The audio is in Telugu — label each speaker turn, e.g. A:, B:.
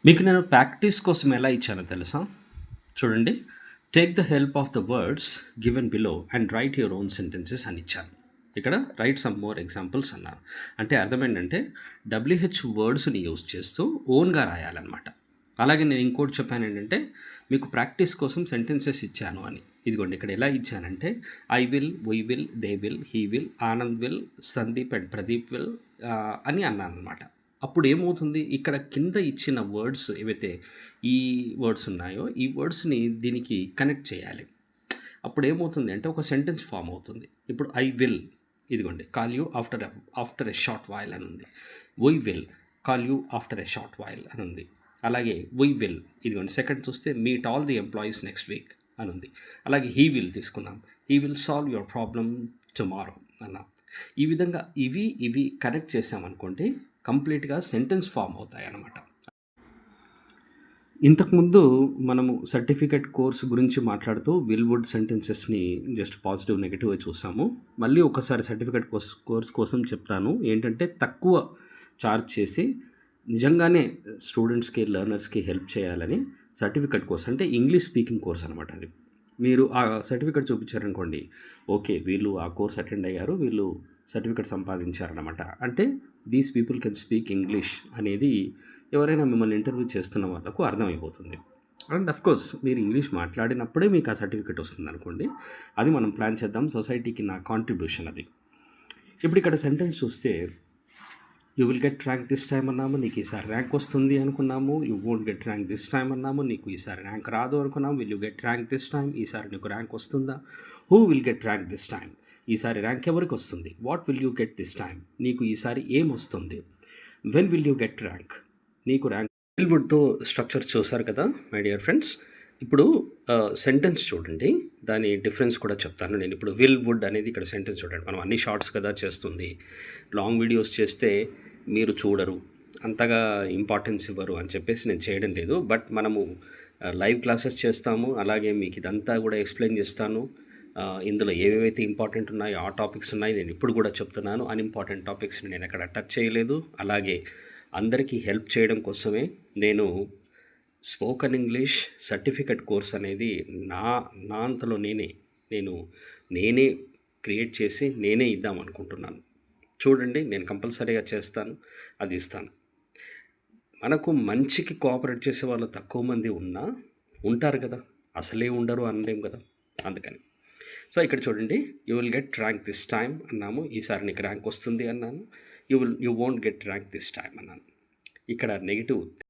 A: మీకు నేను ప్రాక్టీస్ కోసం ఎలా ఇచ్చానో తెలుసా? చూడండి. Take the help of the words given below and right your own sentences అని ఇచ్చాను. ఇక్కడ రైట్ సమ్ మోర్ ఎగ్జాంపుల్స్ అన్నాను. అంటే అర్థం ఏంటంటే డబ్ల్యూహెచ్ వర్డ్స్‌ని యూజ్ చేస్తూ ఓన్‌గా రాయాలనమాట. అలాగే నేను ఇంకోటి చెప్పానేంటంటే మీకు ప్రాక్టీస్ కోసం సెంటెన్సెస్ ఇచ్చాను అని. ఇదిగోండి ఇక్కడ ఎలా ఇచ్చానంటే I will, we will, they will, he will, Anand will, Sandeep and Pradeep will అని అన్నాననమాట. అప్పుడు ఏమవుతుంది ఇక్కడ కింద ఇచ్చిన వర్డ్స్ ఏవైతే ఈ వర్డ్స్ ఉన్నాయో ఈ వర్డ్స్ని దీనికి కనెక్ట్ చేయాలి. అప్పుడు ఏమవుతుంది అంటే ఒక సెంటెన్స్ ఫామ్ అవుతుంది. ఇప్పుడు ఐ విల్ ఇదిగోండి call you after a short while అని ఉంది. We will call you after a short while అని ఉంది. అలాగే వై విల్ ఇదిగోండి సెకండ్ చూస్తే meet all the employees next week అని ఉంది. అలాగే హీ విల్ తీసుకున్నాం. He will solve your problem tomorrow అన్నాం. ఈ విధంగా ఇవి కనెక్ట్ చేసామనుకోండి కంప్లీట్గా సెంటెన్స్ ఫామ్ అవుతాయి అన్నమాట. ఇంతకుముందు మనము సర్టిఫికేట్ కోర్స్ గురించి మాట్లాడుతూ విల్వుడ్ సెంటెన్సెస్ని జస్ట్ పాజిటివ్ నెగిటివ్ చూసాము. మళ్ళీ ఒకసారి సర్టిఫికేట్ కోర్స్ కోసం చెప్తాను. ఏంటంటే తక్కువ చార్జ్ చేసి నిజంగానే స్టూడెంట్స్కి లెర్నర్స్కి హెల్ప్ చేయాలని సర్టిఫికేట్ కోర్స్ అంటే ఇంగ్లీష్ స్పీకింగ్ కోర్స్ అనమాట అది. మీరు ఆ సర్టిఫికేట్ చూపించారనుకోండి, ఓకే వీళ్ళు ఆ కోర్స్ అటెండ్ అయ్యారు, వీళ్ళు సర్టిఫికేట్ సంపాదించారనమాట. అంటే these people can speak English అనేది ఎవరైనా మిమ్మల్ని ఇంటర్వ్యూ చేస్తున్న వాళ్ళకు అర్థమైపోతుంది. అండ్ అఫ్కోర్స్ మీరు ఇంగ్లీష్ మాట్లాడినప్పుడే మీకు ఆ సర్టిఫికేట్ వస్తుంది అనుకోండి. అది మనం ప్లాన్ చేద్దాం. సొసైటీకి నా కాంట్రిబ్యూషన్ అది. ఇప్పుడు ఇక్కడ సెంటెన్స్ చూస్తే you will get rank this time అన్నాము, నీకు ఈసారి ర్యాంక్ వస్తుంది అనుకున్నాము. You won't get rank this time అన్నాము, నీకు ఈసారి ర్యాంక్ రాదు అనుకున్నాము. Will you get rank this time, ఈసారి నీకు ర్యాంక్ వస్తుందా? Who will get rank this time, ఈసారి ర్యాంక్ ఎవరికి వస్తుంది? What will you get this time, నీకు ఈసారి ఏం వస్తుంది? When will you get rank, నీకు ర్యాంక్. విల్వుడ్తో స్ట్రక్చర్ చూసారు కదా మై డియర్ ఫ్రెండ్స్. ఇప్పుడు సెంటెన్స్ చూడండి, దాని డిఫరెన్స్ కూడా చెప్తాను నేను. ఇప్పుడు విల్ వుడ్ అనేది ఇక్కడ సెంటెన్స్ చూడండి. మనం అన్ని షార్ట్స్ కదా చేస్తుంది. లాంగ్ వీడియోస్ చేస్తే మీరు చూడరు, అంతగా ఇంపార్టెన్స్ ఇవ్వరు అని చెప్పేసి నేను చేయడం లేదు. బట్ మనము లైవ్ క్లాసెస్ చేస్తాము, అలాగే మీకు ఇదంతా కూడా ఎక్స్ప్లెయిన్ చేస్తాను. ఇందులో ఏవేవైతే ఇంపార్టెంట్ ఉన్నాయో ఆ టాపిక్స్ ఉన్నాయి, నేను ఇప్పుడు కూడా చెప్తున్నాను. అన్ఇంపార్టెంట్ టాపిక్స్ని నేను ఎక్కడ టచ్ చేయలేదు. అలాగే అందరికీ హెల్ప్ చేయడం కోసమే నేను స్పోకెన్ ఇంగ్లీష్ సర్టిఫికెట్ కోర్స్ అనేది నా అంతలో నేనే క్రియేట్ చేసి నేనే ఇద్దాం అనుకుంటున్నాను. చూడండి, నేను కంపల్సరీగా చేస్తాను, అది ఇస్తాను. మనకు మంచికి కోఆపరేట్ చేసే వాళ్ళు తక్కువ మంది ఉంటారు కదా, అసలే ఉండరు అనలేం కదా. అందుకని సో ఇక్కడ చూడండి, you will get rank this time అన్నాము, ఈసారి నీకు ర్యాంక్ వస్తుంది అన్నాను. You won't get rank this time అన్నాను. ఇక్కడ నెగిటివ్